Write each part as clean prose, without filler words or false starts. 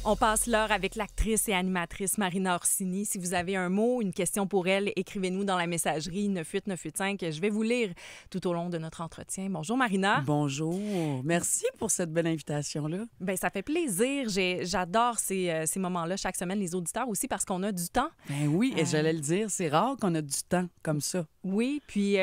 On passe l'heure avec l'actrice et animatrice Marina Orsini. Si vous avez un mot, une question pour elle, écrivez-nous dans la messagerie 98985. Je vais vous lire tout au long de notre entretien. Bonjour Marina. Bonjour. Merci pour cette belle invitation-là. Bien, ça fait plaisir. J'adore ces moments-là chaque semaine, les auditeurs aussi, parce qu'on a du temps. Ben oui, et j'allais le dire, c'est rare qu'on a du temps comme ça. Oui, puis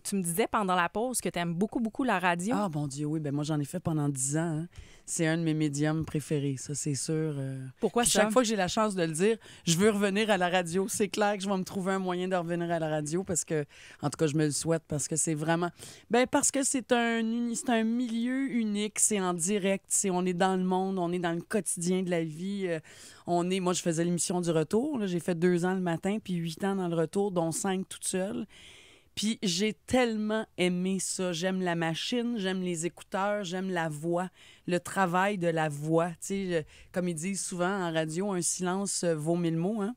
tu me disais pendant la pause que tu aimes beaucoup, beaucoup la radio. Ah, bon Dieu, oui. Ben moi, j'en ai fait pendant 10 ans. Hein. C'est un de mes médiums préférés, ça, c'est sûr. Pourquoi puis ça? chaque fois que j'ai la chance de le dire, je veux revenir à la radio. C'est clair que je vais me trouver un moyen de revenir à la radio parce que, en tout cas, je me le souhaite parce que c'est vraiment... Ben parce que c'est un milieu unique, c'est en direct, on est dans le monde, on est dans le quotidien de la vie. Moi, je faisais l'émission du retour. Là, j'ai fait 2 ans le matin puis 8 ans dans le retour, dont 5 toute seule. Puis j'ai tellement aimé ça. J'aime la machine, j'aime les écouteurs, j'aime la voix, le travail de la voix. Tu sais, comme ils disent souvent en radio, un silence vaut 1000 mots. Hein?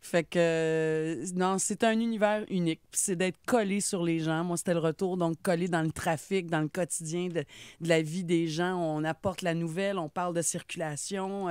Fait que, non, c'est un univers unique. Puis c'est d'être collé sur les gens. Moi, c'était le retour, donc collé dans le trafic, dans le quotidien de la vie des gens. On apporte la nouvelle, on parle de circulation.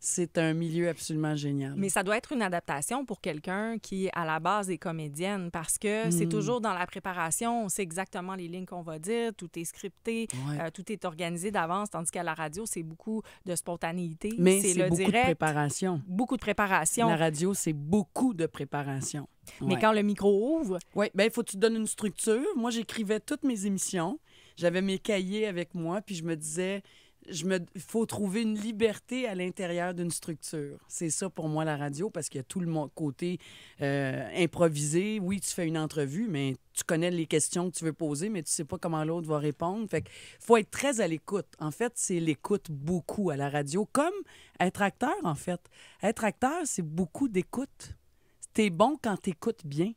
C'est un milieu absolument génial. Mais ça doit être une adaptation pour quelqu'un qui, à la base, est comédienne parce que c'est toujours dans la préparation. On sait exactement les lignes qu'on va dire. Tout est scripté. Ouais. Tout est organisé d'avance. Tandis qu'à la radio, c'est beaucoup de spontanéité. Mais c'est beaucoup direct, de préparation. Beaucoup de préparation. La radio, c'est beaucoup de préparation. Mais quand le micro ouvre... Oui, bien, il faut que tu te donnes une structure. Moi, j'écrivais toutes mes émissions. J'avais mes cahiers avec moi, puis je me disais... Il faut trouver une liberté à l'intérieur d'une structure. C'est ça pour moi la radio, parce qu'il y a tout le côté improvisé. Oui, tu fais une entrevue, mais tu connais les questions que tu veux poser, mais tu sais pas comment l'autre va répondre. Fait qu'il faut être très à l'écoute. En fait, c'est l'écoute beaucoup à la radio, comme être acteur, en fait. Être acteur, c'est beaucoup d'écoute. T'es bon quand t'écoutes bien.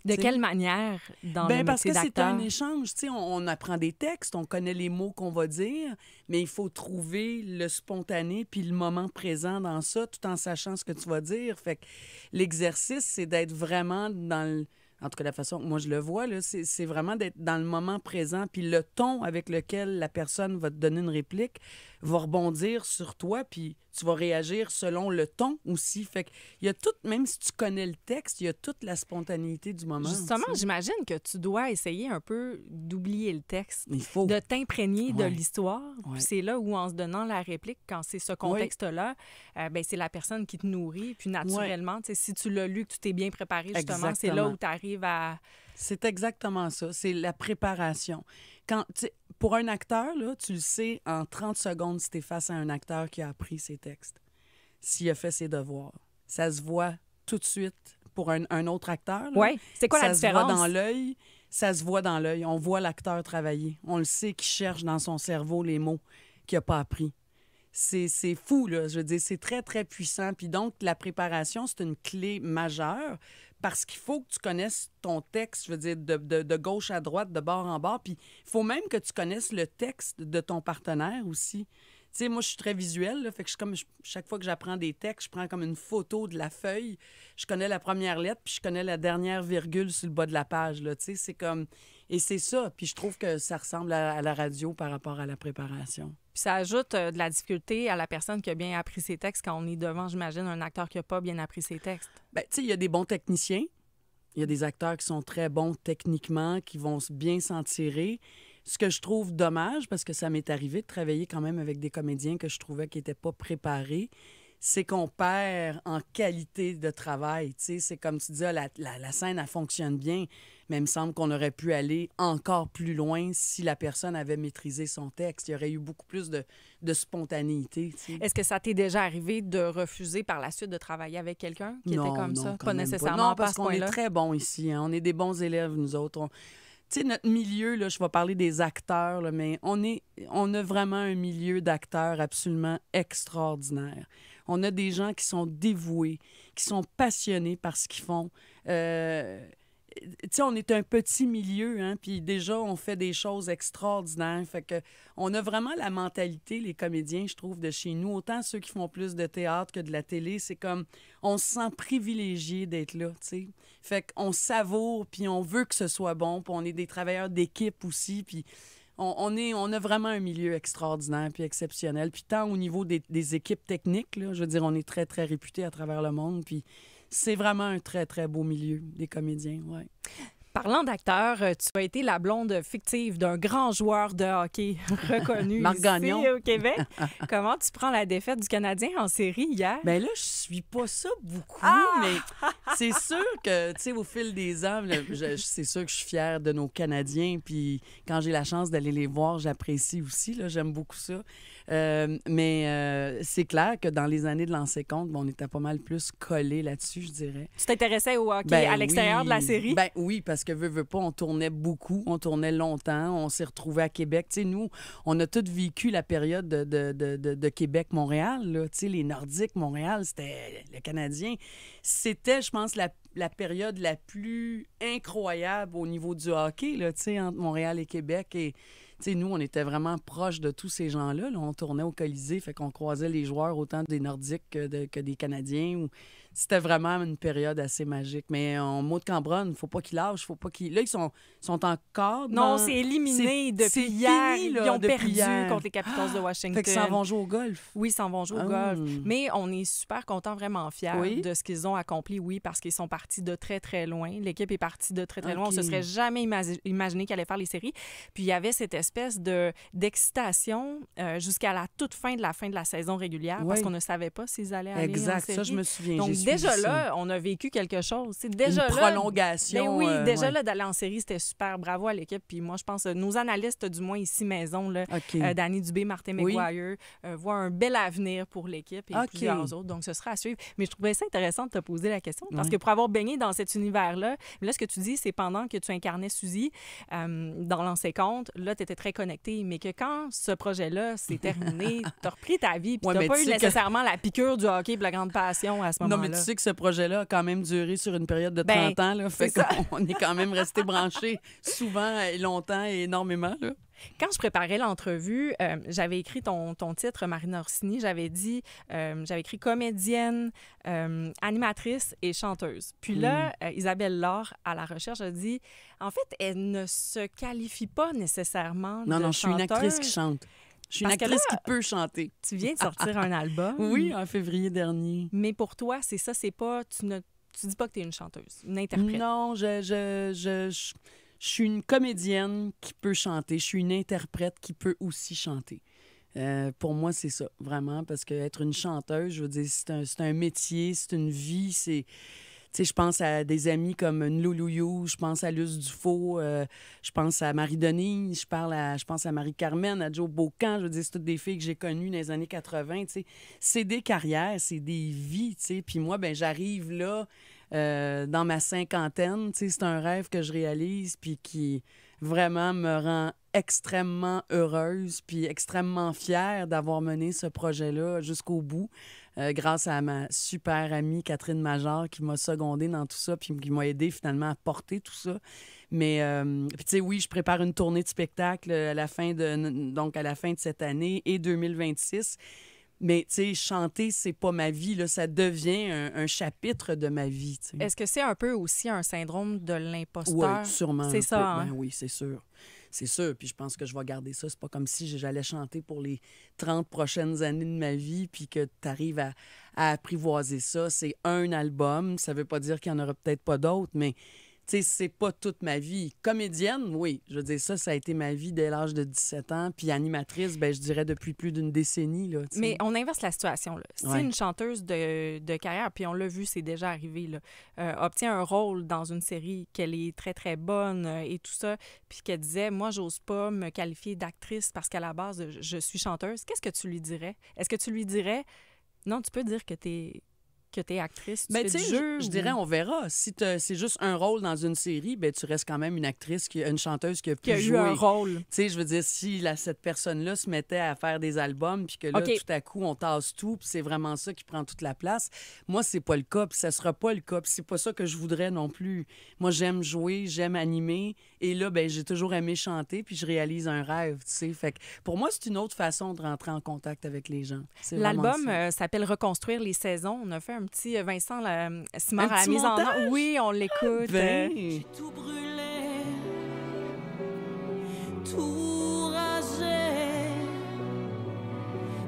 De quelle manière dans le métier d'acteur? Parce que c'est un échange. On apprend des textes, on connaît les mots qu'on va dire, mais il faut trouver le spontané puis le moment présent dans ça, tout en sachant ce que tu vas dire. Fait que l'exercice, c'est d'être vraiment dans le... En tout cas, la façon que moi je le vois, là, c'est vraiment d'être dans le moment présent, puis le ton avec lequel la personne va te donner une réplique va rebondir sur toi, puis tu vas réagir selon le ton aussi. Fait qu'il y a tout, même si tu connais le texte, il y a toute la spontanéité du moment. Justement, aussi. j'imagine que tu dois essayer un peu d'oublier le texte, Il faut. de t'imprégner de Ouais. l'histoire. Ouais. Puis c'est là où, en se donnant la réplique, quand c'est ce contexte-là, ben, c'est la personne qui te nourrit. Puis naturellement, si tu l'as lu, que tu t'es bien préparé, justement, Exactement. c'est là où tu arrives à... C'est exactement ça. C'est la préparation. Pour un acteur, là, tu le sais en 30 secondes si tu es face à un acteur qui a appris ses textes, s'il a fait ses devoirs. Ça se voit tout de suite pour un autre acteur. Oui. C'est quoi la différence? Ça se voit dans l'œil. Ça se voit dans l'œil. On voit l'acteur travailler. On le sait qu'il cherche dans son cerveau les mots qu'il n'a pas appris. C'est fou, là. Je veux dire, c'est très, très puissant. Puis donc, la préparation, c'est une clé majeure parce qu'il faut que tu connaisses ton texte, je veux dire, de gauche à droite, de bord en bord. Puis il faut même que tu connaisses le texte de ton partenaire aussi. Tu sais, moi, je suis très visuelle, là, fait que chaque fois que j'apprends des textes, je prends comme une photo de la feuille. Je connais la première lettre, puis je connais la dernière virgule sur le bas de la page, là, tu sais, c'est comme... Et c'est ça, puis je trouve que ça ressemble à la radio par rapport à la préparation. Puis ça ajoute de la difficulté à la personne qui a bien appris ses textes quand on est devant, j'imagine, un acteur qui n'a pas bien appris ses textes. Bien, tu sais, il y a des bons techniciens. Il y a des acteurs qui sont très bons techniquement, qui vont bien s'en tirer. Ce que je trouve dommage, parce que ça m'est arrivé de travailler quand même avec des comédiens que je trouvais qui n'étaient pas préparés, c'est qu'on perd en qualité de travail. Tu sais, c'est comme tu dis, la scène, elle fonctionne bien, mais il me semble qu'on aurait pu aller encore plus loin si la personne avait maîtrisé son texte. Il y aurait eu beaucoup plus de spontanéité. Tu sais. Est-ce que ça t'est déjà arrivé de refuser par la suite de travailler avec quelqu'un qui était comme ça? Quand Pas même nécessairement Non, parce pas à ce qu'on est point-là. très bons ici. Hein. On est des bons élèves, nous autres. Tu sais, notre milieu, là, je vais parler des acteurs, là, mais on a vraiment un milieu d'acteurs absolument extraordinaire. On a des gens qui sont dévoués, qui sont passionnés par ce qu'ils font. Tu sais, on est un petit milieu, hein, puis déjà, on fait des choses extraordinaires. Fait que on a vraiment la mentalité, les comédiens, je trouve, de chez nous. Autant ceux qui font plus de théâtre que de la télé, c'est comme, on se sent privilégié d'être là, tu sais. Fait qu'on savoure, puis on veut que ce soit bon, puis on est des travailleurs d'équipe aussi, puis on a vraiment un milieu extraordinaire puis exceptionnel. Puis tant au niveau des équipes techniques, là, je veux dire, on est très, très réputés à travers le monde. Puis c'est vraiment un très, très beau milieu, des comédiens, ouais. Parlant d'acteur, tu as été la blonde fictive d'un grand joueur de hockey reconnu Marc ici Gagnon. au Québec. Comment tu prends la défaite du Canadien en série hier? Bien là, je suis pas ça beaucoup, mais c'est sûr que, tu sais, au fil des ans, là, c'est sûr que je suis fière de nos Canadiens. Puis quand j'ai la chance d'aller les voir, j'apprécie aussi. Là, j'aime beaucoup ça. Mais c'est clair que dans les années de lancer compte, on était pas mal plus collés là-dessus, je dirais. Tu t'intéressais au hockey à l'extérieur de la série? Ben oui, parce que veux pas, on tournait beaucoup, on tournait longtemps, on s'est retrouvés à Québec. Tu sais, nous, on a tous vécu la période de Québec-Montréal, là. Tu sais, les Nordiques, Montréal, c'était le Canadien. C'était, je pense, la période la plus incroyable au niveau du hockey, là, tu sais, entre Montréal et Québec. Et tu sais, nous, on était vraiment proches de tous ces gens-là. Là. On tournait au Colisée, fait qu'on croisait les joueurs autant des Nordiques que des Canadiens. C'était vraiment une période assez magique. Mais en mot de Cambronne, faut pas qu'ils lâchent, faut pas qu'ils... Là, ils sont encore... Non, c'est éliminé depuis hier. Fini, là, ils ont perdu hier. contre les Capitals de Washington. Fait qu'ils s'en vont jouer au golf. Oui, ils s'en vont jouer au golf. Mais on est super contents, vraiment fiers de ce qu'ils ont accompli, oui, parce qu'ils sont partis de très, très loin. L'équipe est partie de très, très loin. On se serait jamais imaginé qu'elle allait faire les séries. Puis il y avait cette espèce d'excitation jusqu'à la toute fin de la saison régulière, parce qu'on ne savait pas s'ils allaient aller en série. Ça, je me souviens. Donc déjà là, on a vécu quelque chose. C'est déjà une prolongation. Ben oui, déjà là, d'aller en série, c'était super. Bravo à l'équipe. Puis moi, je pense que nos analystes, du moins ici maison, là, Danny Dubé, Martin McGuire, voient un bel avenir pour l'équipe et plusieurs autres. Donc, ce sera à suivre. Mais je trouvais ça intéressant de te poser la question parce que pour avoir baigné dans cet univers-là, ce que tu dis, c'est pendant que tu incarnais Suzy dans Lancer compte, là, tu étais très connectée. Mais que quand ce projet-là s'est terminé, tu as repris ta vie puis tu n'as pas eu nécessairement la piqûre du hockey et de la grande passion à ce moment-là. Non, mais tu sais que ce projet-là a quand même duré sur une période de 30 ans. Là, fait qu'on est quand même resté branchés souvent et longtemps et énormément. Là. Quand je préparais l'entrevue, j'avais écrit ton titre, Marina Orsini. J'avais écrit comédienne, animatrice et chanteuse. Puis là, Isabelle Laure, à la recherche, a dit, en fait, elle ne se qualifie pas nécessairement de chanteuse. Non, je suis une actrice qui chante. Je suis une actrice qui peut chanter. Tu viens de sortir un album. Oui, en février dernier. Mais pour toi, c'est ça, c'est pas... Tu dis pas que tu es une chanteuse, une interprète. Non, je suis une comédienne qui peut chanter. Je suis une interprète qui peut aussi chanter. Pour moi, c'est ça, vraiment, parce qu'être une chanteuse, je veux dire, c'est un métier, c'est une vie, c'est... Tu sais, je pense à des amis comme Nloulouyou, je pense à Luce Dufault, je pense à Marie Denis, je pense à Marie-Carmen, à Joe Beaucamp. Je veux dire, c'est toutes des filles que j'ai connues dans les années 80, tu sais. C'est des carrières, c'est des vies, tu sais. Puis moi, ben j'arrive là, dans ma cinquantaine, tu sais, c'est un rêve que je réalise, puis qui vraiment me rend extrêmement heureuse, puis extrêmement fière d'avoir mené ce projet-là jusqu'au bout. Grâce à ma super amie Catherine Major qui m'a secondée dans tout ça puis qui m'a aidée finalement à porter tout ça. Mais, puis tu sais, oui, je prépare une tournée de spectacle à la fin de cette année et 2026. Mais, tu sais, chanter, c'est pas ma vie. Là, ça devient un chapitre de ma vie. T'sais. Est-ce que c'est un peu aussi un syndrome de l'imposteur? Oui, sûrement. C'est ça, hein? Ben oui, c'est sûr. C'est sûr, puis je pense que je vais garder ça. C'est pas comme si j'allais chanter pour les 30 prochaines années de ma vie, puis que tu arrives à apprivoiser ça. C'est un album, ça veut pas dire qu'il y en aura peut-être pas d'autres, mais tu sais, c'est pas toute ma vie. Comédienne, oui, je veux dire, ça a été ma vie dès l'âge de 17 ans, puis animatrice, ben je dirais depuis plus d'une décennie, là. T'sais. Mais on inverse la situation, là. Si une chanteuse de carrière, puis on l'a vu, c'est déjà arrivé, là, obtient un rôle dans une série, qu'elle est très, très bonne et tout ça, puis qu'elle disait, moi, j'ose pas me qualifier d'actrice parce qu'à la base, je suis chanteuse, qu'est-ce que tu lui dirais? Est-ce que tu lui dirais, non, tu peux dire que t'es actrice, tu fais du jeu? Je dirais, on verra. Si c'est juste un rôle dans une série, ben tu restes quand même une chanteuse qui a pu jouer. Eu un rôle. Tu sais, je veux dire, si cette personne-là se mettait à faire des albums, puis que là, tout à coup, on tasse tout, puis c'est vraiment ça qui prend toute la place. Moi, c'est pas le cas, puis ça sera pas le cas, puis c'est pas ça que je voudrais non plus. Moi, j'aime jouer, j'aime animer, et là, ben j'ai toujours aimé chanter, puis je réalise un rêve, tu sais. Fait que pour moi, c'est une autre façon de rentrer en contact avec les gens. L'album s'appelle Reconstruire les saisons. On a fait un petit Vincent Simard à la mise en ordre. Oui, on l'écoute. J'ai tout brûlé, tout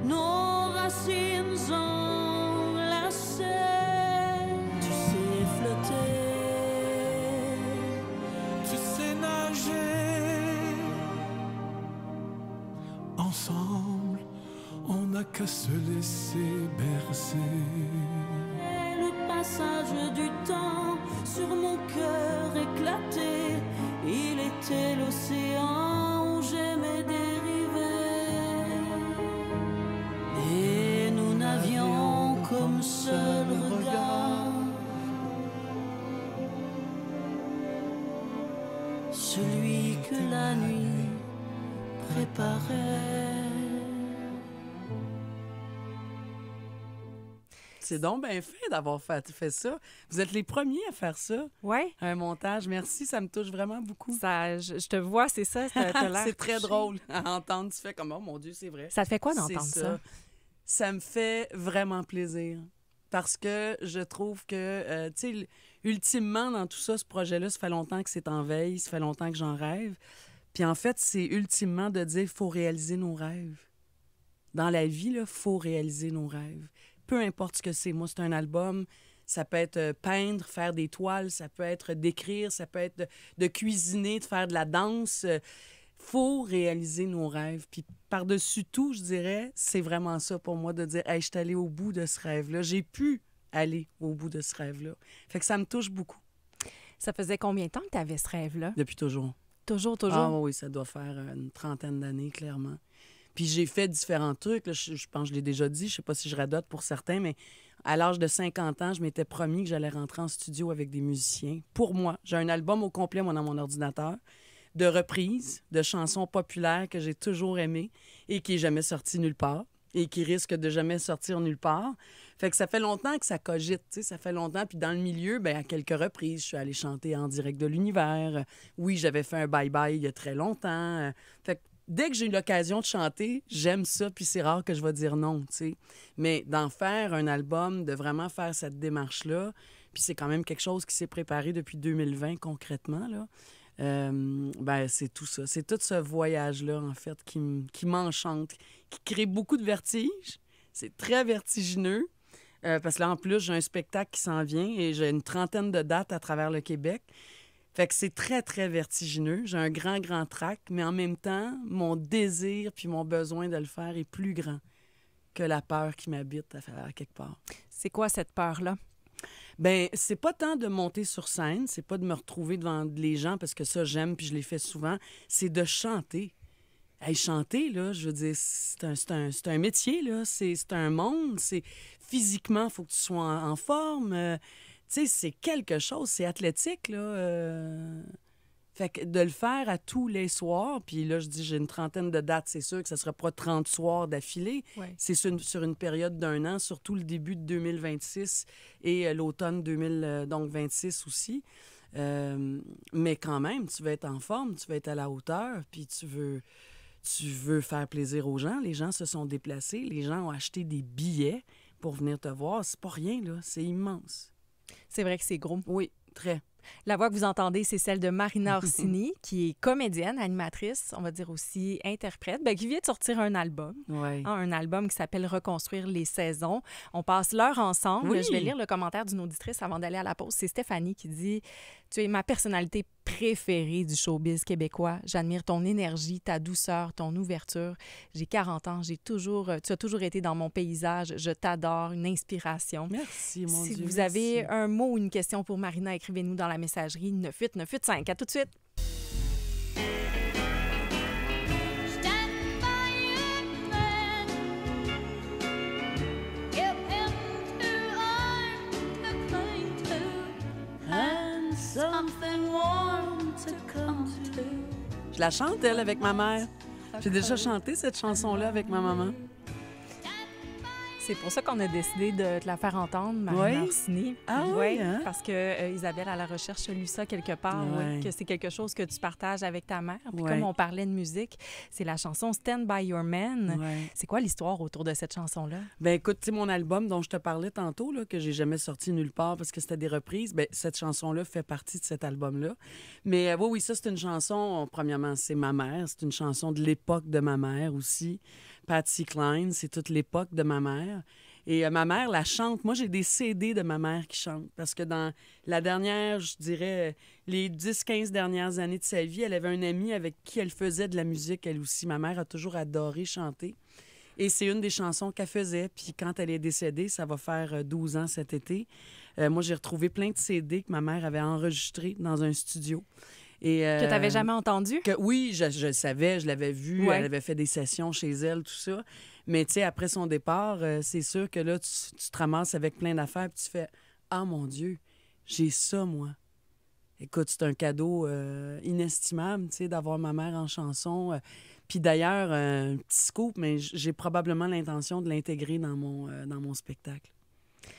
nos racines enlacées. Tu sais flotter, tu sais nager. Ensemble, on n'a qu'à se laisser bercer. Et le passage du temps sur mon cœur éclaté, il était l'océan où j'aimais dériver. Et nous n'avions comme seul regard celui que la nuit préparait. C'est donc bien fait d'avoir fait ça. Vous êtes les premiers à faire ça. Oui. Un montage. Merci, ça me touche vraiment beaucoup. Ça, je te vois, c'est ça. C'est très drôle à entendre. Tu fais comme, oh mon Dieu, c'est vrai. Ça te fait quoi d'entendre ça? Ça me fait vraiment plaisir. Parce que je trouve que, tu sais, ultimement, dans tout ça, ce projet-là, ça fait longtemps que c'est en veille, ça fait longtemps que j'en rêve. Puis en fait, c'est ultimement de dire, il faut réaliser nos rêves. Dans la vie, il faut réaliser nos rêves. Peu importe ce que c'est. Moi, c'est un album. Ça peut être peindre, faire des toiles, ça peut être d'écrire, ça peut être de cuisiner, de faire de la danse. Faut réaliser nos rêves. Puis par-dessus tout, je dirais, c'est vraiment ça pour moi de dire « Hey, je suis allée au bout de ce rêve-là. J'ai pu aller au bout de ce rêve-là. » Fait que ça me touche beaucoup. Ça faisait combien de temps que tu avais ce rêve-là? Depuis toujours. Toujours? Ah oui, ça doit faire une 30aine d'années, clairement. Puis j'ai fait différents trucs. Là, je pense que je l'ai déjà dit. Je sais pas si je radote pour certains, mais à l'âge de 50 ans, je m'étais promis que j'allais rentrer en studio avec des musiciens. Pour moi, j'ai un album au complet, moi, dans mon ordinateur, de reprises, de chansons populaires que j'ai toujours aimées et qui n'est jamais sorti nulle part et qui risque de jamais sortir nulle part. Fait que ça fait longtemps que ça cogite, tu sais, ça fait longtemps. Puis dans le milieu, bien, à quelques reprises, je suis allée chanter en direct de l'univers. Oui, j'avais fait un bye-bye il y a très longtemps. Fait que dès que j'ai eu l'occasion de chanter, j'aime ça, puis c'est rare que je vais dire non, tu sais. Mais d'en faire un album, de vraiment faire cette démarche-là, puis c'est quand même quelque chose qui s'est préparé depuis 2020 concrètement, là. Ben, c'est tout ça. C'est tout ce voyage-là, en fait, qui m'enchante, qui crée beaucoup de vertige. C'est très vertigineux, parce que là, en plus, j'ai un spectacle qui s'en vient et j'ai une 30aine de dates à travers le Québec. Fait que c'est très, très vertigineux. J'ai un grand, grand trac, mais en même temps, mon désir puis mon besoin de le faire est plus grand que la peur qui m'habite à quelque part. C'est quoi cette peur-là? Bien, c'est pas tant de monter sur scène, c'est pas de me retrouver devant les gens, parce que ça, j'aime puis je l'ai fait souvent, c'est de chanter. Hey, chanter, là, je veux dire, c'est un métier, là, c'est un monde, c'est physiquement, il faut que tu sois en forme. Tu sais, c'est quelque chose, c'est athlétique, là. Fait que de le faire à tous les soirs, puis là, je dis, j'ai une 30aine de dates, c'est sûr que ça ne sera pas 30 soirs d'affilée. Ouais. C'est sur une période d'1 an, surtout le début de 2026 et l'automne 2026 aussi. Mais quand même, tu veux être en forme, tu veux être à la hauteur, puis tu veux faire plaisir aux gens. Les gens se sont déplacés, les gens ont acheté des billets pour venir te voir. C'est pas rien, là, c'est immense. C'est vrai que c'est gros. Oui, très. La voix que vous entendez, c'est celle de Marina Orsini, qui est comédienne, animatrice, on va dire aussi interprète, qui vient de sortir un album. Ouais. Un album qui s'appelle « Reconstruire les saisons ». On passe l'heure ensemble. Oui. Je vais lire le commentaire d'une auditrice avant d'aller à la pause. C'est Stéphanie qui dit « Tu es ma personnalité préférée du showbiz québécois. J'admire ton énergie, ta douceur, ton ouverture. J'ai 40 ans, tu as toujours été dans mon paysage. Je t'adore, une inspiration. » Merci, mon Dieu. Si vous avez un mot ou une question pour Marina, écrivez-nous dans la messagerie 98985. À tout de suite. Je la chante, elle, avec ma mère. J'ai déjà chanté cette chanson-là avec ma maman. C'est pour ça qu'on a décidé de te la faire entendre, Marina Orsini. Ah oui, hein? Parce que Isabelle, à la recherche, a lu ça quelque part, que c'est quelque chose que tu partages avec ta mère. Puis comme on parlait de musique, c'est la chanson « Stand by Your Man ». C'est quoi l'histoire autour de cette chanson-là? Bien, écoute, tu sais, mon album dont je te parlais tantôt, là, que j'ai jamais sorti nulle part parce que c'était des reprises, bien, cette chanson-là fait partie de cet album-là. Mais oui, ça, c'est une chanson, premièrement, c'est ma mère. C'est une chanson de l'époque de ma mère aussi. Patsy Cline, c'est toute l'époque de ma mère. Et ma mère la chante. Moi, j'ai des CD de ma mère qui chante. Parce que dans la dernière, je dirais, les 10-15 dernières années de sa vie, elle avait un ami avec qui elle faisait de la musique, elle aussi. Ma mère a toujours adoré chanter. Et c'est une des chansons qu'elle faisait. Puis quand elle est décédée, ça va faire 12 ans cet été, moi, j'ai retrouvé plein de CD que ma mère avait enregistrés dans un studio. Et, que tu n'avais jamais entendu? Oui, je le savais, je l'avais vu. Ouais. Elle avait fait des sessions chez elle, tout ça. Mais tu sais, après son départ, c'est sûr que là, tu te ramasses avec plein d'affaires puis tu fais « Ah, mon Dieu, j'ai ça, moi. » Écoute, c'est un cadeau inestimable, tu sais, d'avoir ma mère en chanson. Puis d'ailleurs, un petit scoop, mais j'ai probablement l'intention de l'intégrer dans mon spectacle.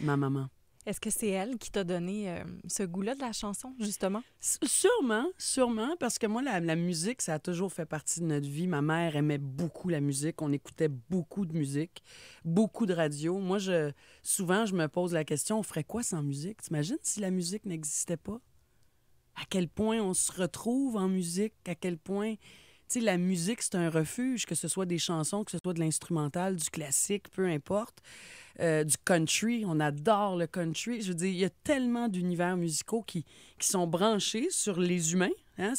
Ma maman. Est-ce que c'est elle qui t'a donné ce goût-là de la chanson, justement? Sûrement, parce que moi, la musique, ça a toujours fait partie de notre vie. Ma mère aimait beaucoup la musique. On écoutait beaucoup de musique, beaucoup de radio. Moi, souvent, je me pose la question, on ferait quoi sans musique? T'imagines si la musique n'existait pas? À quel point on se retrouve en musique? À quel point... Tu sais, la musique, c'est un refuge, que ce soit des chansons, que ce soit de l'instrumental, du classique, peu importe. Du country, on adore le country. Je veux dire, il y a tellement d'univers musicaux qui sont branchés sur les humains. Hein?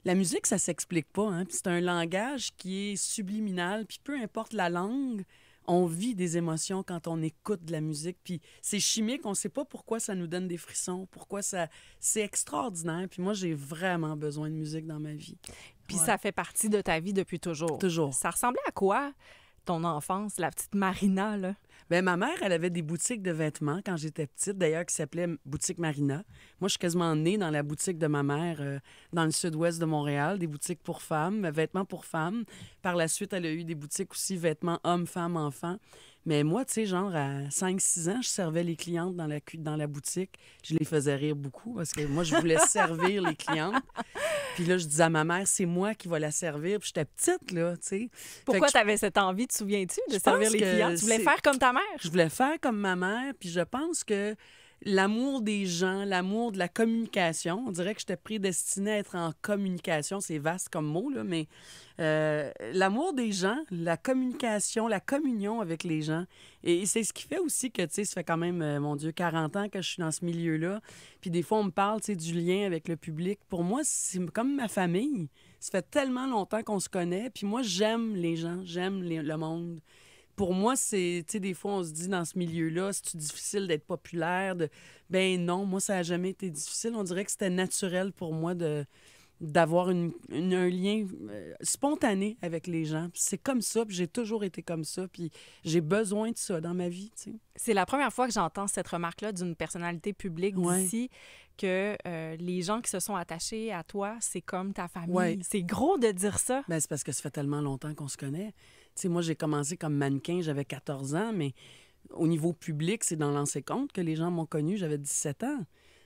La musique, ça s'explique pas. Hein? Puis c'est un langage qui est subliminal. Puis peu importe la langue, on vit des émotions quand on écoute de la musique. Puis c'est chimique, on sait pas pourquoi ça nous donne des frissons, pourquoi ça... C'est extraordinaire. Puis moi, j'ai vraiment besoin de musique dans ma vie. Puis ça fait partie de ta vie depuis toujours. Toujours. Ça ressemblait à quoi, ton enfance, la petite Marina, là? Bien, ma mère, elle avait des boutiques de vêtements quand j'étais petite, d'ailleurs, qui s'appelait Boutique Marina. Moi, je suis quasiment née dans la boutique de ma mère, dans le sud-ouest de Montréal, des boutiques pour femmes, vêtements pour femmes. Par la suite, elle a eu des boutiques aussi, vêtements hommes, femmes, enfants. Mais moi, tu sais, genre, à 5-6 ans, je servais les clientes dans la boutique. Je les faisais rire beaucoup parce que moi, je voulais servir les clientes. Puis là, je disais à ma mère, c'est moi qui vais la servir. Puis j'étais petite, là, tu sais. Pourquoi tu avais cette envie, te souviens-tu, de servir les clientes? Tu voulais faire comme ta mère? Je voulais faire comme ma mère. Puis je pense que l'amour des gens, l'amour de la communication, on dirait que j'étais prédestinée à être en communication. C'est vaste comme mot, là, mais l'amour des gens, la communication, la communion avec les gens. Et c'est ce qui fait aussi que, tu sais, ça fait quand même, mon Dieu, 40 ans que je suis dans ce milieu-là. Puis des fois, on me parle, tu sais, du lien avec le public. Pour moi, c'est comme ma famille. Ça fait tellement longtemps qu'on se connaît. Puis moi, j'aime les gens, j'aime le monde. Pour moi, c'est, tu sais, des fois, on se dit dans ce milieu-là, c'est difficile d'être populaire. Ben non, moi, ça n'a jamais été difficile. On dirait que c'était naturel pour moi d'avoir un lien spontané avec les gens. C'est comme ça, puis j'ai toujours été comme ça, puis j'ai besoin de ça dans ma vie, tu sais. C'est la première fois que j'entends cette remarque-là d'une personnalité publique d'ici, que les gens qui se sont attachés à toi, c'est comme ta famille. Ouais. C'est gros de dire ça. Ben, c'est parce que ça fait tellement longtemps qu'on se connaît. Tu sais, moi, j'ai commencé comme mannequin, j'avais 14 ans, mais au niveau public, c'est dans Lancez Compte que les gens m'ont connu, j'avais 17 ans.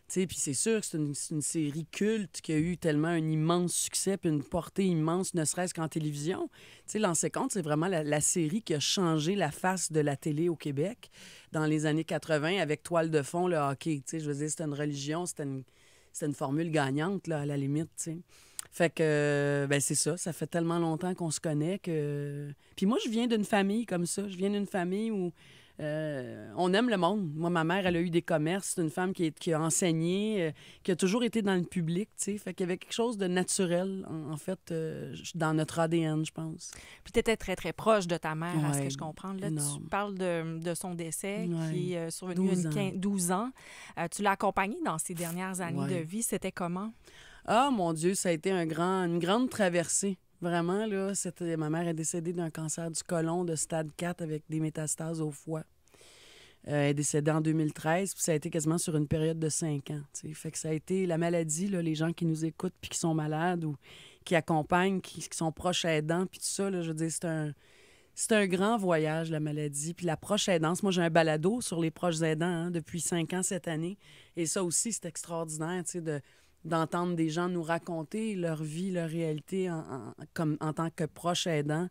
Puis c'est sûr que c'est une série culte qui a eu tellement un immense succès puis une portée immense, ne serait-ce qu'en télévision. Lancez Compte, c'est vraiment la série qui a changé la face de la télé au Québec dans les années 80 avec toile de fond, le hockey. Je veux dire, c'était une religion, c'était une formule gagnante, là, à la limite. T'sais. Fait que, ben c'est ça, ça fait tellement longtemps qu'on se connaît que... Puis moi, je viens d'une famille comme ça. Je viens d'une famille où on aime le monde. Moi, ma mère, elle a eu des commerces. C'est une femme qui a enseigné, qui a toujours été dans le public, tu sais. Fait qu'il y avait quelque chose de naturel, en fait, dans notre ADN, je pense. Puis tu étais très, très proche de ta mère, à ce que je comprends. Là, tu parles de son décès qui est survenu à 12 ans. Tu l'as accompagnée dans ses dernières années de vie. C'était comment? Ah, mon Dieu, ça a été une grande traversée. Vraiment, là, ma mère est décédée d'un cancer du côlon de stade 4 avec des métastases au foie. Elle est décédée en 2013, puis ça a été quasiment sur une période de 5 ans. T'sais. Fait que ça a été la maladie, là, les gens qui nous écoutent puis qui sont malades ou qui accompagnent, qui sont proches aidants, puis tout ça, là, je veux dire, c'est un grand voyage, la maladie. Puis la proche aidance, moi, j'ai un balado sur les proches aidants depuis 5 ans cette année. Et ça aussi, c'est extraordinaire, tu sais, d'entendre des gens nous raconter leur vie, leur réalité en tant que proche aidant.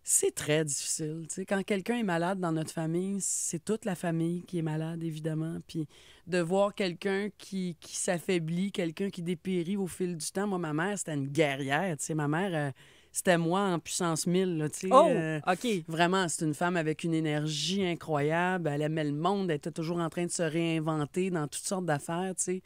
C'est très difficile. Tu sais, quand quelqu'un est malade dans notre famille, c'est toute la famille qui est malade, évidemment. Puis de voir quelqu'un qui s'affaiblit, quelqu'un qui dépérit au fil du temps. Moi, ma mère, c'était une guerrière. Tu sais, ma mère, c'était moi en puissance 1000, là, tu sais. OK. Vraiment, c'est une femme avec une énergie incroyable. Elle aimait le monde. Elle était toujours en train de se réinventer dans toutes sortes d'affaires, tu sais.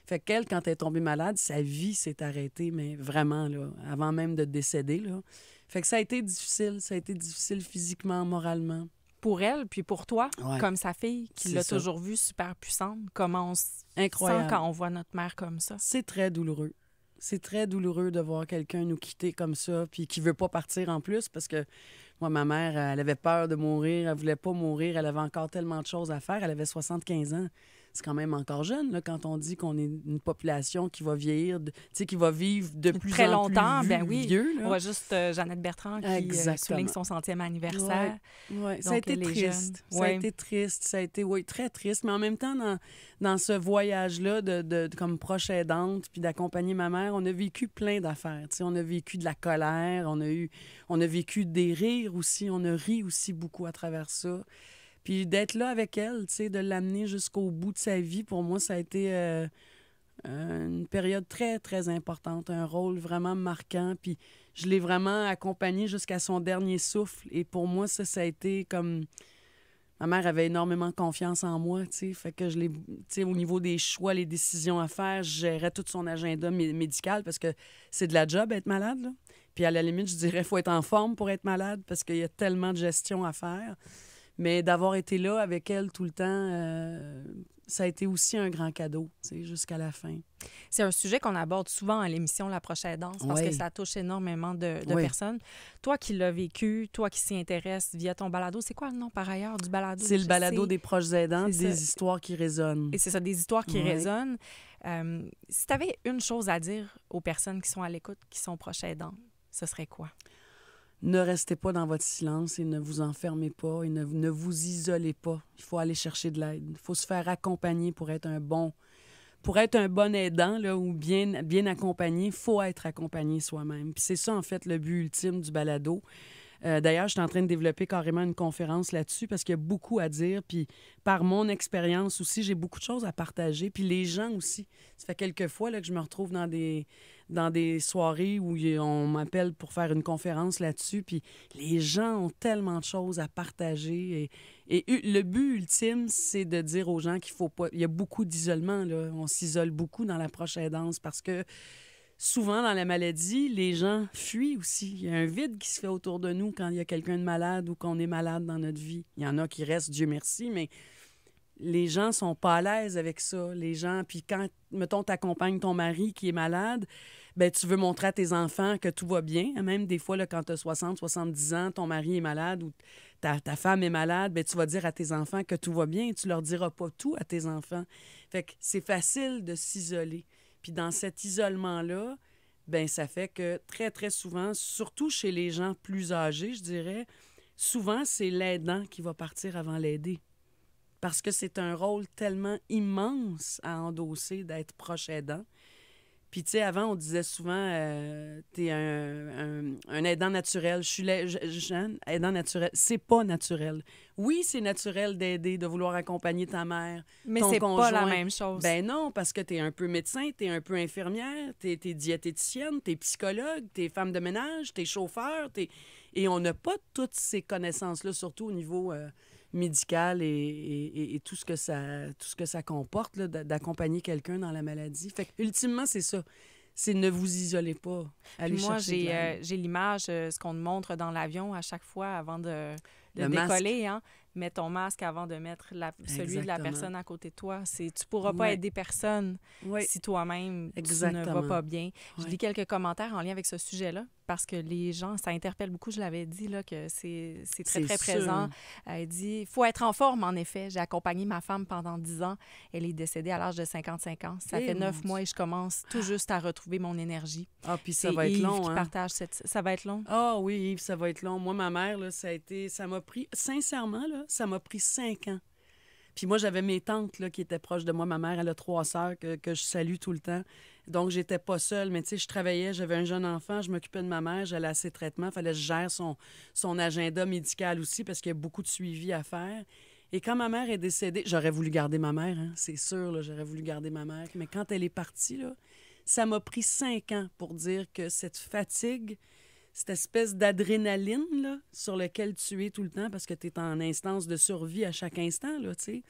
Fait qu'elle, quand elle est tombée malade, sa vie s'est arrêtée, mais vraiment, là, avant même de décéder, là. Fait que ça a été difficile. Ça a été difficile physiquement, moralement. Pour elle, puis pour toi, Ouais. comme sa fille, qui C'est l'a ça. toujours vue super puissante, comment on se Incroyable. sent quand on voit notre mère comme ça? C'est très douloureux. C'est très douloureux de voir quelqu'un nous quitter comme ça, puis qui veut pas partir en plus, parce que moi, ma mère, elle avait peur de mourir, elle voulait pas mourir, elle avait encore tellement de choses à faire, elle avait 75 ans. C'est quand même encore jeune, là, quand on dit qu'on est une population qui va vieillir, tu sais, qui va vivre de plus Très en longtemps, plus ben oui. vieux. Là. On voit juste Jeannette Bertrand qui souligne son 100e anniversaire. Ouais. Ça a été les triste. jeunes. Ça a été triste. Ça a été, oui, très triste. Mais en même temps, dans ce voyage-là de comme proche aidante, puis d'accompagner ma mère, on a vécu plein d'affaires. Tu sais, on a vécu de la colère, on a vécu des rires aussi, on a ri aussi beaucoup à travers ça. Puis d'être là avec elle, tu sais, de l'amener jusqu'au bout de sa vie, pour moi, ça a été une période très, très importante, un rôle vraiment marquant. Puis je l'ai vraiment accompagnée jusqu'à son dernier souffle. Et pour moi, ça a été comme... Ma mère avait énormément confiance en moi, tu sais, fait que je l'ai... Tu sais, au niveau des choix, les décisions à faire, je gérais tout son agenda médical parce que c'est de la job, être malade, là. Puis à la limite, je dirais, il faut être en forme pour être malade parce qu'il y a tellement de gestion à faire. Mais d'avoir été là avec elle tout le temps, ça a été aussi un grand cadeau, tu sais, jusqu'à la fin. C'est un sujet qu'on aborde souvent à l'émission La Prochaine Danse parce que ça touche énormément de personnes. Toi qui l'as vécu, toi qui s'y intéresses via ton balado, c'est quoi le nom par ailleurs du balado? C'est le balado des proches aidants, des histoires qui résonnent. Et c'est ça, des histoires qui résonnent. Si tu avais une chose à dire aux personnes qui sont à l'écoute, qui sont proches aidantes, ce serait quoi? Ne restez pas dans votre silence et ne vous enfermez pas et ne vous isolez pas. Il faut aller chercher de l'aide. Il faut se faire accompagner pour être un bon aidant là, ou bien accompagné. Il faut être accompagné soi-même. Puis c'est ça, en fait, le but ultime du balado. D'ailleurs, je suis en train de développer carrément une conférence là-dessus parce qu'il y a beaucoup à dire. Puis par mon expérience aussi, j'ai beaucoup de choses à partager. Puis les gens aussi. Ça fait quelques fois là, que je me retrouve dans des soirées où on m'appelle pour faire une conférence là-dessus. Puis les gens ont tellement de choses à partager. Et le but ultime, c'est de dire aux gens qu'il faut pas... Il y a beaucoup d'isolement, là. On s'isole beaucoup dans l'approche aidance parce que souvent, dans la maladie, les gens fuient aussi. Il y a un vide qui se fait autour de nous quand il y a quelqu'un de malade ou qu'on est malade dans notre vie. Il y en a qui restent, Dieu merci, mais les gens sont pas à l'aise avec ça. Les gens, puis quand, mettons, t'accompagnes ton mari qui est malade, ben tu veux montrer à tes enfants que tout va bien. Même des fois, là, quand tu as 60, 70 ans, ton mari est malade ou ta femme est malade, ben tu vas dire à tes enfants que tout va bien. Tu leur diras pas tout à tes enfants. Fait que c'est facile de s'isoler. Puis dans cet isolement-là, ben ça fait que très, très souvent, surtout chez les gens plus âgés, je dirais, souvent, c'est l'aidant qui va partir avant l'aider. Parce que c'est un rôle tellement immense à endosser d'être proche aidant. Puis, tu sais, avant, on disait souvent, t'es un aidant naturel. Je suis un aidant naturel. C'est pas naturel. Oui, c'est naturel d'aider, de vouloir accompagner ta mère, mais ton c'est conjoint. pas la même chose. Ben non, parce que t'es un peu médecin, t'es un peu infirmière, t'es diététicienne, t'es psychologue, t'es femme de ménage, t'es chauffeur, et on n'a pas toutes ces connaissances-là, surtout au niveau médical et tout ce que ça comporte, là, d'accompagner quelqu'un dans la maladie. Fait que, ultimement, c'est ça. C'est ne vous isolez pas. Allez moi, chercher j'ai l'image, ce qu'on te montre dans l'avion à chaque fois avant de Le décoller. Hein? Mets ton masque avant de mettre celui de la personne à côté de toi. Tu ne pourras pas aider personne si toi-même tu ne vas pas bien. Je lis quelques commentaires en lien avec ce sujet-là parce que les gens, ça interpelle beaucoup, je l'avais dit, là, que c'est très, très présent. Elle dit, il faut être en forme, en effet. J'ai accompagné ma femme pendant 10 ans. Elle est décédée à l'âge de 55 ans. Ça fait 9 mois et je commence tout juste à retrouver mon énergie. Ah, puis ça va être long, qui hein? partage ça va être long? Ah oui, Yves, ça va être long. Moi, ma mère, là, ça m'a pris, sincèrement, là, ça m'a pris 5 ans. Puis moi, j'avais mes tantes là, qui étaient proches de moi. Ma mère, elle a 3 sœurs que je salue tout le temps. Donc, j'étais pas seule. Mais tu sais, je travaillais, j'avais un jeune enfant, je m'occupais de ma mère, j'allais à ses traitements. Il fallait que je gère son agenda médical aussi parce qu'il y a beaucoup de suivi à faire. Et quand ma mère est décédée, j'aurais voulu garder ma mère, hein, c'est sûr, là, j'aurais voulu garder ma mère. Mais quand elle est partie, là, ça m'a pris 5 ans pour dire que cette fatigue, cette espèce d'adrénaline là, sur laquelle tu es tout le temps parce que tu es en instance de survie à chaque instant, là, tu sais.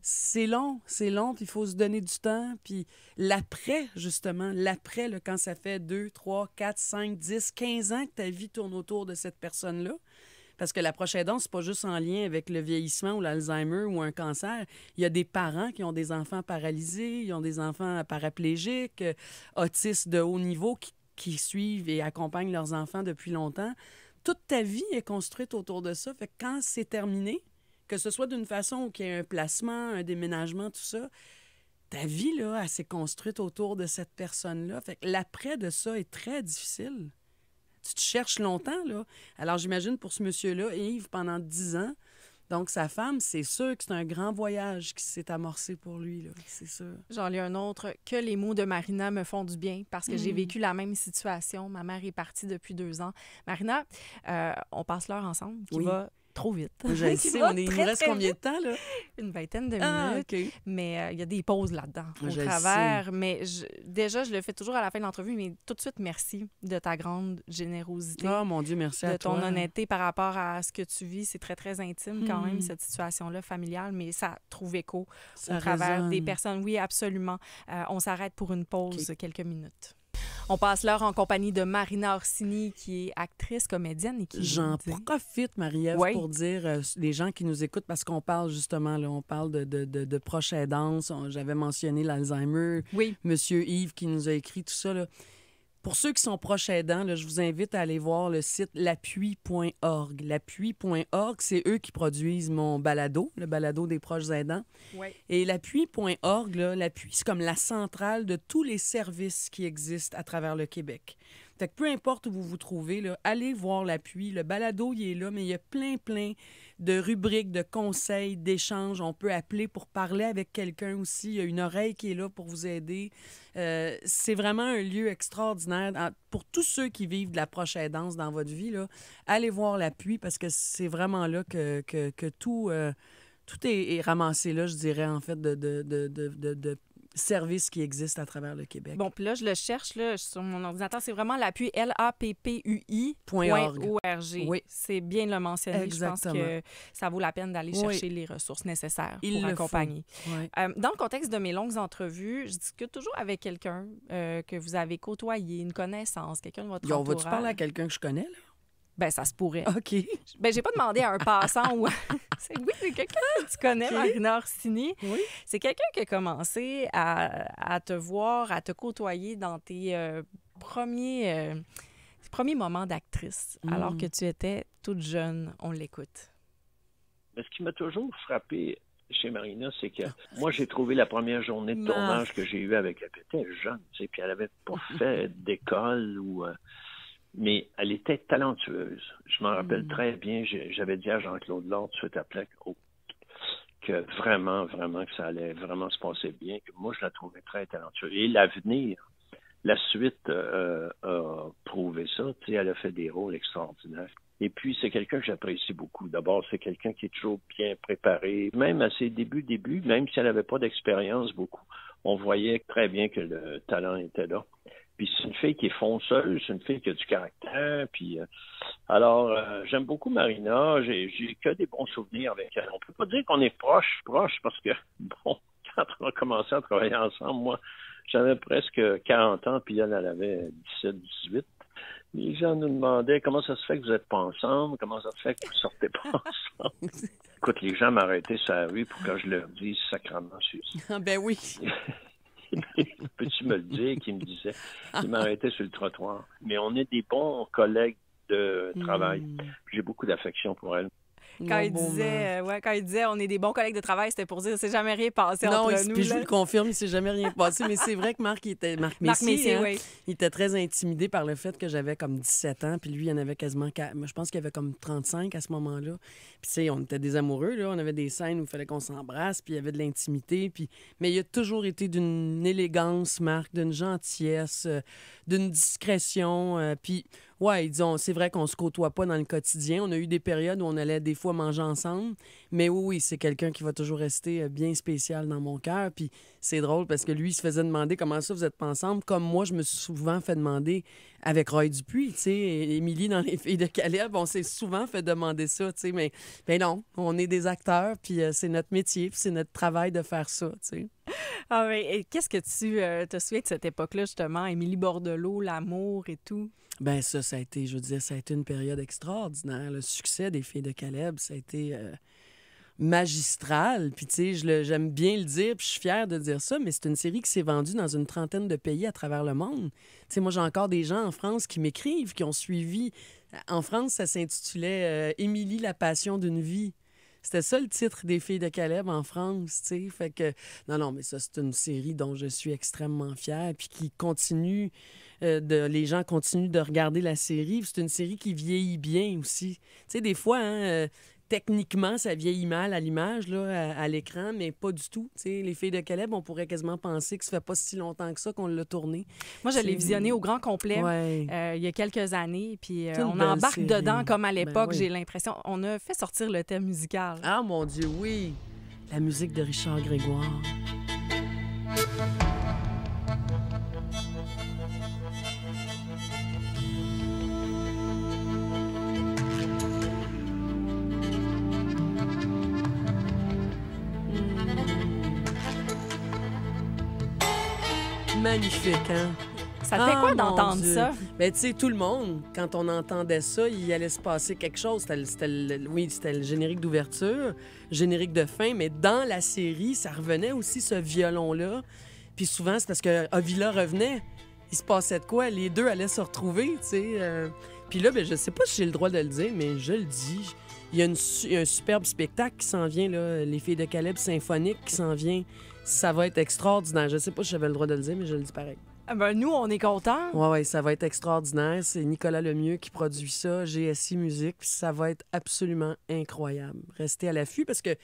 C'est long, puis il faut se donner du temps. Puis l'après, justement, l'après, là, quand ça fait 2, 3, 4, 5, 10, 15 ans que ta vie tourne autour de cette personne-là, parce que la proche aidance, c'est pas juste en lien avec le vieillissement ou l'Alzheimer ou un cancer. Il y a des parents qui ont des enfants paralysés, ils ont des enfants paraplégiques, autistes de haut niveau qui suivent et accompagnent leurs enfants depuis longtemps. Toute ta vie est construite autour de ça. Fait que quand c'est terminé, que ce soit d'une façon où il y a un placement, un déménagement, tout ça, ta vie, là, elle s'est construite autour de cette personne-là. Fait que l'après de ça est très difficile. Tu te cherches longtemps, là. Alors, j'imagine pour ce monsieur-là, Yves, pendant 10 ans, donc sa femme, c'est sûr que c'est un grand voyage qui s'est amorcé pour lui, là. C'est sûr. J'en lis un autre. Que les mots de Marina me font du bien parce que j'ai vécu la même situation. Ma mère est partie depuis 2 ans. Marina, on passe l'heure ensemble qui va trop vite. Je sais, il nous reste combien de temps, là? Une vingtaine de minutes. Okay. Mais il y a des pauses là-dedans au travers. Sais. Mais déjà, je le fais toujours à la fin de l'entrevue, mais tout de suite, merci de ta grande générosité. Oh mon Dieu, merci à toi. De ton honnêteté par rapport à ce que tu vis. C'est très, très intime quand même, cette situation-là familiale, mais ça trouve écho au travers des personnes. Oui, absolument. On s'arrête pour une pause, quelques minutes. On passe l'heure en compagnie de Marina Orsini, qui est actrice, comédienne. Et qui J'en profite, Marie-Ève, pour dire les gens qui nous écoutent, parce qu'on parle justement, là, on parle de proche aidance. J'avais mentionné l'Alzheimer. Oui. Monsieur Yves qui nous a écrit tout ça, là. Pour ceux qui sont proches aidants, là, je vous invite à aller voir le site l'appui.org. L'appui.org, c'est eux qui produisent mon balado, le balado des proches aidants. Oui. Et l'appui.org, là, l'appui, c'est comme la centrale de tous les services qui existent à travers le Québec. Fait que peu importe où vous vous trouvez, là, allez voir l'appui. Le balado, il est là, mais il y a plein de rubriques, de conseils, d'échanges. On peut appeler pour parler avec quelqu'un aussi. Il y a une oreille qui est là pour vous aider. C'est vraiment un lieu extraordinaire. Pour tous ceux qui vivent de la proche aidance dans votre vie, là, allez voir l'appui parce que c'est vraiment là que tout est ramassé là, je dirais, en fait, de services qui existent à travers le Québec. Bon, puis là, je le cherche là, sur mon ordinateur. C'est vraiment l'appui lappui.org. Oui. C'est bien de le mentionner. Exactement. Je pense que ça vaut la peine d'aller chercher les ressources nécessaires pour accompagner. Oui. Dans le contexte de mes longues entrevues, je discute toujours avec quelqu'un que vous avez côtoyé, une connaissance, quelqu'un de votre entourage. On va-tu parler à quelqu'un que je connais, là? Ben, ça se pourrait. OK. Ben, j'ai pas demandé à un passant ou... c'est quelqu'un que tu connais, Marina Orsini. Oui. C'est quelqu'un qui a commencé à te voir, à te côtoyer dans tes premiers moments d'actrice, alors que tu étais toute jeune. On l'écoute. Mais ce qui m'a toujours frappé chez Marina, c'est que moi, j'ai trouvé la première journée de tournage que j'ai eue avec elle. Elle était jeune, tu sais, puis elle avait pas fait d'école ou... mais elle était talentueuse. Je m'en rappelle très bien. J'avais dit à Jean-Claude Lord, suite après, que vraiment, vraiment, que ça allait vraiment se passer bien, que moi, je la trouvais très talentueuse. Et l'avenir, la suite a prouvé ça. Tu sais, elle a fait des rôles extraordinaires. Et puis, c'est quelqu'un que j'apprécie beaucoup. D'abord, c'est quelqu'un qui est toujours bien préparé. Même à ses débuts, même si elle n'avait pas d'expérience beaucoup, on voyait très bien que le talent était là. Puis c'est une fille qui est fonceuse, c'est une fille qui a du caractère. Puis alors, j'aime beaucoup Marina. J'ai que des bons souvenirs avec elle. On peut pas dire qu'on est proche, parce que, bon, quand on a commencé à travailler ensemble, moi, j'avais presque 40 ans, puis elle avait 17, 18. Les gens nous demandaient comment ça se fait que vous n'êtes pas ensemble, comment ça se fait que vous ne sortez pas ensemble. Écoute, les gens m'arrêtaient sur la rue pour que je leur dise sacrément Suzy. Ah ben oui. Peux-tu me le dire? Qu'il me disait. Il m'arrêtait sur le trottoir. Mais on est des bons collègues de travail. J'ai beaucoup d'affection pour elle. Quand il disait on est des bons collègues de travail, c'était pour dire c'est jamais rien passé entre nous. Puis je vous le confirme, il s'est jamais rien passé. Mais c'est vrai que Marc Messier, oui. Il était très intimidé par le fait que j'avais comme 17 ans, puis lui, il en avait quasiment... Je pense qu'il avait comme 35 à ce moment-là. Puis tu sais, on était des amoureux, là. On avait des scènes où il fallait qu'on s'embrasse, puis il y avait de l'intimité. Puis... Mais il a toujours été d'une élégance, Marc, d'une gentillesse, d'une discrétion. Puis Oui, disons, c'est vrai qu'on se côtoie pas dans le quotidien. On a eu des périodes où on allait des fois manger ensemble. Mais oui, c'est quelqu'un qui va toujours rester bien spécial dans mon cœur. Puis c'est drôle parce que lui, il se faisait demander comment ça, vous êtes pas ensemble. Comme moi, je me suis souvent fait demander avec Roy Dupuis, tu sais, Émilie dans Les Filles de Caleb, on s'est souvent fait demander ça, tu sais. Mais non, on est des acteurs, puis c'est notre métier, puis c'est notre travail de faire ça, tu sais. Ah oui, et qu'est-ce que tu te souviens de cette époque-là, justement, Émilie Bordelot, l'amour et tout? Ben ça a été, je veux dire, ça a été une période extraordinaire. Le succès des Filles de Caleb, ça a été magistral. Puis tu sais, j'aime bien le dire, puis je suis fière de dire ça, mais c'est une série qui s'est vendue dans une trentaine de pays à travers le monde. Tu sais, moi, j'ai encore des gens en France qui m'écrivent, qui ont suivi. En France, ça s'intitulait Émilie, la passion d'une vie. C'était ça le titre des Filles de Caleb en France, tu sais. Fait que, non, mais ça, c'est une série dont je suis extrêmement fière, puis qui continue, les gens continuent de regarder la série. C'est une série qui vieillit bien aussi. Tu sais, des fois, techniquement, ça vieillit mal à l'image, là, à l'écran, mais pas du tout. Tu sais, Les Filles de Caleb, on pourrait quasiment penser que ça fait pas si longtemps que ça qu'on l'a tourné. Moi, je l'ai visionné au grand complet il y a quelques années, puis on embarque série. Dedans comme à l'époque, j'ai l'impression. On a fait sortir le thème musical. Ah, mon Dieu, oui! La musique de Richard Grégoire. Magnifique, hein? Ça te fait quoi d'entendre ça? Bien, tu sais, tout le monde, quand on entendait ça, il allait se passer quelque chose. C'était le générique d'ouverture, générique de fin, mais dans la série, ça revenait aussi, ce violon-là. Puis souvent, c'est parce que Avila revenait. Il se passait de quoi? Les deux allaient se retrouver, tu sais. Puis là, ben, je sais pas si j'ai le droit de le dire, mais je le dis. Il y a un superbe spectacle qui s'en vient, là, Les Filles de Caleb symphonique qui s'en vient. Ça va être extraordinaire. Je sais pas si j'avais le droit de le dire, mais je le dis pareil. Ben, nous, on est contents. Oui, ça va être extraordinaire. C'est Nicolas Lemieux qui produit ça, GSI Musique, puis ça va être absolument incroyable. Restez à l'affût parce que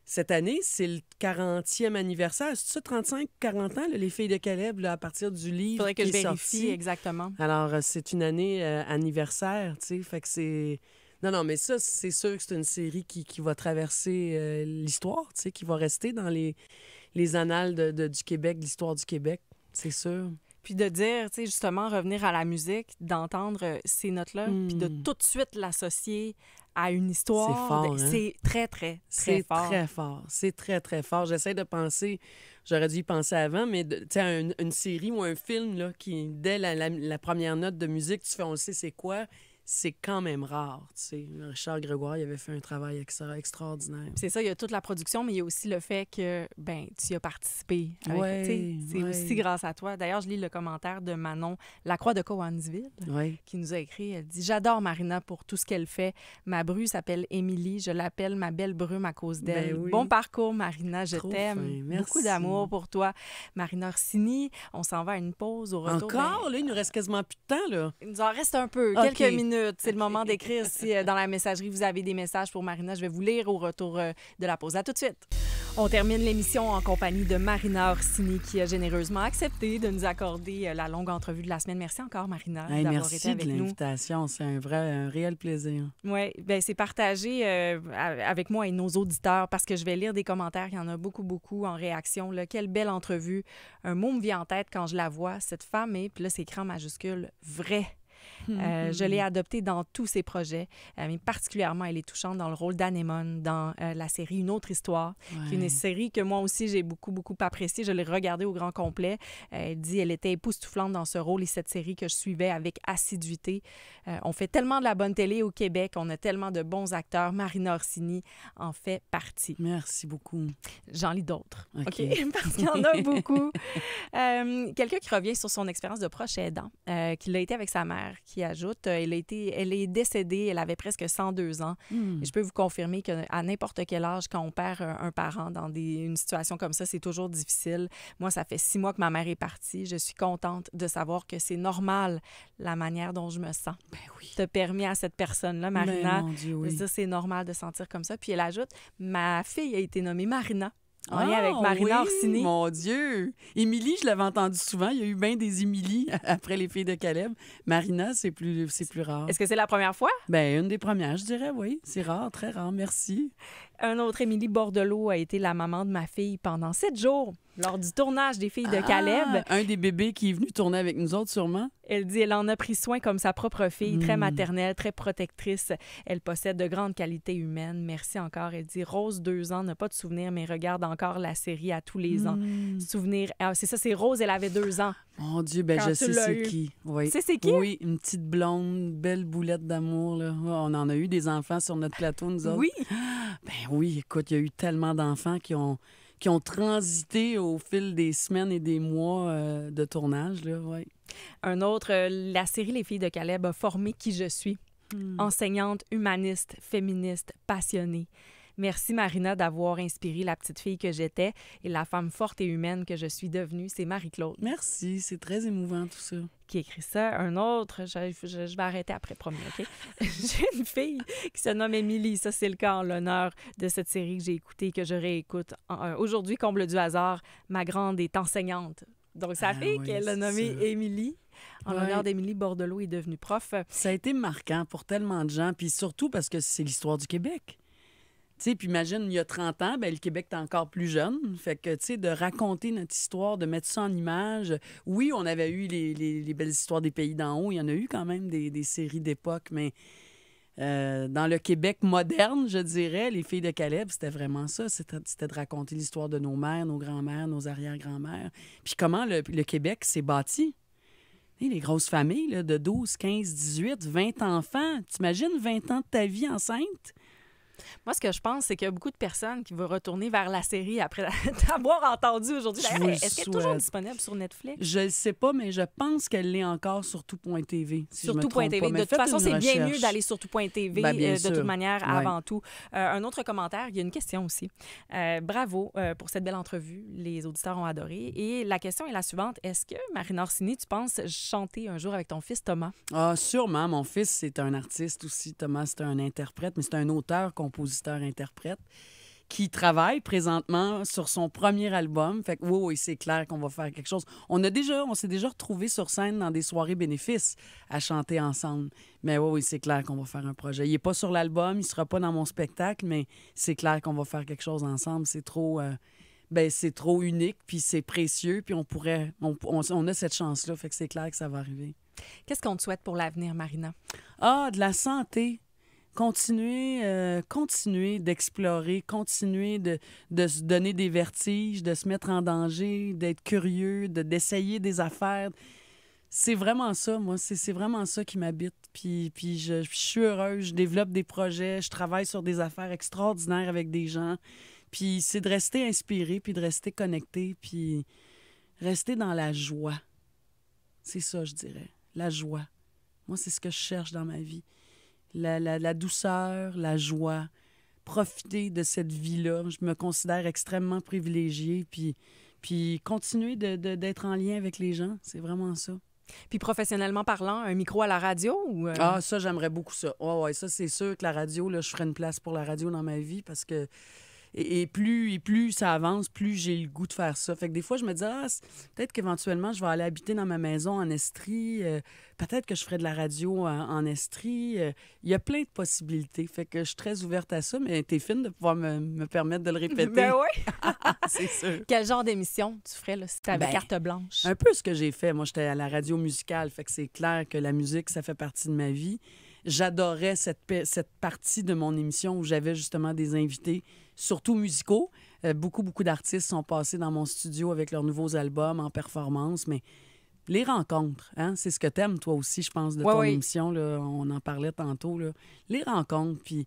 cette année, c'est le 40e anniversaire. C'est ça, 35-40 ans, là, Les Filles de Caleb, là, à partir du livre faudrait que qui je est vérifie sorti. exactement. Alors, c'est une année anniversaire, tu sais, fait que c'est... Non, mais ça, c'est sûr que c'est une série qui va traverser l'histoire, tu sais, qui va rester dans les annales du Québec, de l'histoire du Québec, c'est sûr. Puis de dire, tu sais, justement, revenir à la musique, d'entendre ces notes-là, puis de tout de suite l'associer à une histoire. C'est fort, hein? C'est très, très, très c'est fort. C'est très fort. C'est très, très fort. J'essaie de penser, j'aurais dû y penser avant, mais tu sais, une série ou un film, là, qui, dès la première note de musique, tu fais, on le sait, c'est quoi? C'est quand même rare, tu sais. Richard Grégoire, il avait fait un travail extraordinaire. C'est ça, il y a toute la production, mais il y a aussi le fait que, ben, tu y as participé. C'est aussi grâce à toi. D'ailleurs, je lis le commentaire de Manon Lacroix de Cowansville, qui nous a écrit, elle dit « J'adore Marina pour tout ce qu'elle fait. Ma bru s'appelle Émilie. Je l'appelle ma belle brume à cause d'elle. Ben oui. Bon parcours, Marina. Je t'aime. Merci. Beaucoup d'amour pour toi. Marina Orsini, on s'en va à une pause au retour. Encore? Là, il nous reste quasiment plus de temps, là. Il nous en reste un peu, quelques minutes. C'est le moment d'écrire. Si dans la messagerie, vous avez des messages pour Marina, je vais vous lire au retour de la pause. À tout de suite. On termine l'émission en compagnie de Marina Orsini, qui a généreusement accepté de nous accorder la longue entrevue de la semaine. Merci encore, Marina, d'avoir été avec nous. Merci de l'invitation. C'est un réel plaisir. Oui, bien, c'est partagé avec moi et nos auditeurs parce que je vais lire des commentaires. Il y en a beaucoup, beaucoup en réaction. Là. Quelle belle entrevue. Un mot me vient en tête quand je la vois. Cette femme est, puis là, c'est écrit en majuscule, vraie. Je l'ai adoptée dans tous ses projets, mais particulièrement, elle est touchante dans le rôle d'Anémone dans la série Une autre histoire, qui est une série que moi aussi, j'ai beaucoup, beaucoup appréciée. Je l'ai regardée au grand complet. Elle dit elle était époustouflante dans ce rôle et cette série que je suivais avec assiduité. On fait tellement de la bonne télé au Québec, on a tellement de bons acteurs. Marina Orsini en fait partie. Merci beaucoup. J'en lis d'autres, OK? Parce qu'il y en a beaucoup. Quelqu'un qui revient sur son expérience de proche aidant, qu'il a été avec sa mère, qui ajoute, elle est décédée, elle avait presque 102 ans. Et je peux vous confirmer qu'à n'importe quel âge, quand on perd un parent dans une situation comme ça, c'est toujours difficile. Moi, ça fait 6 mois que ma mère est partie. Je suis contente de savoir que c'est normal la manière dont je me sens. Ben oui. T'as permis à cette personne-là, Marina, mon Dieu, oui. de dire c'est normal de sentir comme ça. Puis elle ajoute, ma fille a été nommée Marina. en lien avec Marina Orsini. Mon Dieu! Émilie, je l'avais entendu souvent. Il y a eu bien des Émilie après les filles de Caleb. Marina, c'est plus rare. Est-ce que c'est la première fois? Bien, une des premières, je dirais, oui. C'est rare, très rare. Merci. Un autre, Émilie Bordelot, a été la maman de ma fille pendant 7 jours lors du tournage des filles de Caleb. Un des bébés qui est venu tourner avec nous autres, sûrement. Elle dit elle en a pris soin comme sa propre fille, très maternelle, très protectrice. Elle possède de grandes qualités humaines. Merci encore. Elle dit Rose, 2 ans, n'a pas de souvenirs, mais regarde encore la série à tous les ans. Souvenir. Ah, c'est ça, c'est Rose, elle avait 2 ans. Mon Dieu, ben je sais c'est qui. Oui. Tu sais c'est qui? Oui, une petite blonde, belle boulette d'amour. Là. On en a eu des enfants sur notre plateau, nous autres. Oui. Ben oui, écoute, il y a eu tellement d'enfants qui ont transité au fil des semaines et des mois de tournage. Là, ouais. Un autre, la série Les filles de Caleb a formé qui je suis. Enseignante, humaniste, féministe, passionnée. Merci, Marina, d'avoir inspiré la petite fille que j'étais et la femme forte et humaine que je suis devenue. C'est Marie-Claude. Merci, c'est très émouvant tout ça. Qui écrit ça. Un autre, je vais arrêter après, promis, OK? J'ai une fille qui se nomme Émilie. Ça, c'est le cas en l'honneur de cette série que j'ai écoutée, que je réécoute. Aujourd'hui, comble du hasard, ma grande est enseignante. Donc, sa fille qu'elle a nommée Émilie, en l'honneur d'Émilie Bordelot, est devenue prof. Ça a été marquant pour tellement de gens, puis surtout parce que c'est l'histoire du Québec. Tu sais, puis imagine, il y a 30 ans, ben, le Québec était encore plus jeune. Fait que, tu sais, de raconter notre histoire, de mettre ça en image. Oui, on avait eu les belles histoires des pays d'en haut. Il y en a eu quand même des séries d'époque, mais dans le Québec moderne, je dirais, les filles de Caleb, c'était vraiment ça. C'était de raconter l'histoire de nos mères, nos grands-mères, nos arrière-grands-mères. Puis comment le Québec s'est bâti. Et les grosses familles là, de 12, 15, 18, 20 enfants. T'imagines 20 ans de ta vie enceinte? Moi, ce que je pense, c'est qu'il y a beaucoup de personnes qui vont retourner vers la série après t'avoir entendu aujourd'hui. Est-ce qu'elle est toujours disponible sur Netflix? Je ne sais pas, mais je pense qu'elle l'est encore sur tout.tv. Sur tout.tv. De toute façon, c'est bien mieux d'aller sur tout.tv de toute manière avant tout. Un autre commentaire, il y a une question aussi. Bravo pour cette belle entrevue. Les auditeurs ont adoré. Et la question est la suivante. Est-ce que, Marina Orsini, tu penses chanter un jour avec ton fils Thomas? Ah, sûrement. Mon fils, c'est un artiste aussi. Thomas, c'est un interprète, mais c'est un auteur, compositeur-interprète qui travaille présentement sur son premier album. Fait que oui, c'est clair qu'on va faire quelque chose. On s'est déjà retrouvés sur scène dans des soirées bénéfices à chanter ensemble. Mais oui, c'est clair qu'on va faire un projet. Il n'est pas sur l'album, il sera pas dans mon spectacle, mais c'est clair qu'on va faire quelque chose ensemble. C'est trop... c'est trop unique, puis c'est précieux, puis on a cette chance-là, fait que c'est clair que ça va arriver. Qu'est-ce qu'on te souhaite pour l'avenir, Marina? Ah, de la santé. Continuer d'explorer, continuer de se donner des vertiges, de se mettre en danger, d'être curieux, d'essayer des affaires. C'est vraiment ça, moi. C'est vraiment ça qui m'habite. Puis je suis heureuse, je développe des projets, je travaille sur des affaires extraordinaires avec des gens. Puis c'est de rester inspiré, puis de rester connecté, puis rester dans la joie. C'est ça, je dirais. La joie. Moi, c'est ce que je cherche dans ma vie. La douceur, la joie, profiter de cette vie-là. Je me considère extrêmement privilégiée, puis continuer d'être en lien avec les gens, c'est vraiment ça. Puis professionnellement parlant, un micro à la radio? Ou Ah, ça, j'aimerais beaucoup ça. Ouais, ça, c'est sûr que la radio, là, je ferais une place pour la radio dans ma vie parce que... Et plus ça avance, plus j'ai le goût de faire ça. Fait que des fois, je me dis, peut-être qu'éventuellement, je vais aller habiter dans ma maison en Estrie. Peut-être que je ferai de la radio en Estrie. Il y a plein de possibilités. Fait que je suis très ouverte à ça, mais t'es fine de pouvoir me permettre de le répéter. Ben oui! C'est sûr. Quel genre d'émission tu ferais là, si tu avais carte blanche? Un peu ce que j'ai fait. Moi, j'étais à la radio musicale. Fait que c'est clair que la musique, ça fait partie de ma vie. J'adorais cette partie de mon émission où j'avais justement des invités, surtout musicaux. Beaucoup d'artistes sont passés dans mon studio avec leurs nouveaux albums en performance, mais les rencontres, hein, c'est ce que t'aimes toi aussi, je pense, de ton émission. Là, on en parlait tantôt. Là. Les rencontres, puis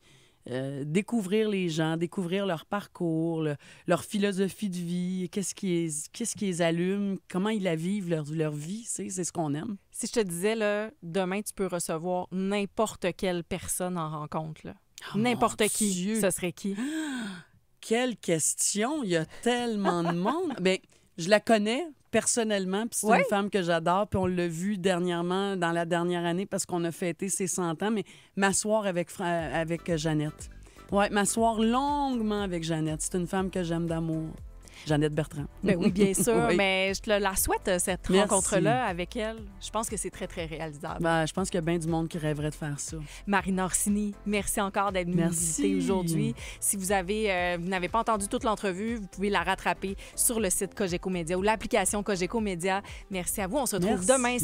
découvrir les gens, découvrir leur parcours, leur philosophie de vie, qu'est-ce qui les allume, comment ils la vivent, leur vie, c'est ce qu'on aime. Si je te disais, là, demain, tu peux recevoir n'importe quelle personne en rencontre, là. N'importe qui, Dieu. Ce serait qui? Quelle question! Il y a tellement de monde. Bien, je la connais personnellement, puis c'est une femme que j'adore, puis on l'a vue dernièrement, dans la dernière année, parce qu'on a fêté ses 100 ans, mais m'asseoir avec Jeannette. Oui, m'asseoir longuement avec Jeannette. C'est une femme que j'aime d'amour. Jeannette Bertrand. Ben oui, bien sûr, Oui. mais je te la souhaite, cette Merci. rencontre-là avec elle. Je pense que c'est très, très réalisable. Ben, je pense qu'il y a bien du monde qui rêverait de faire ça. Marina Orsini, merci encore d'être venue nous visiter aujourd'hui. Si vous n'avez pas entendu toute l'entrevue, vous pouvez la rattraper sur le site Cogeco Média ou l'application Cogeco Média. Merci à vous. On se retrouve demain.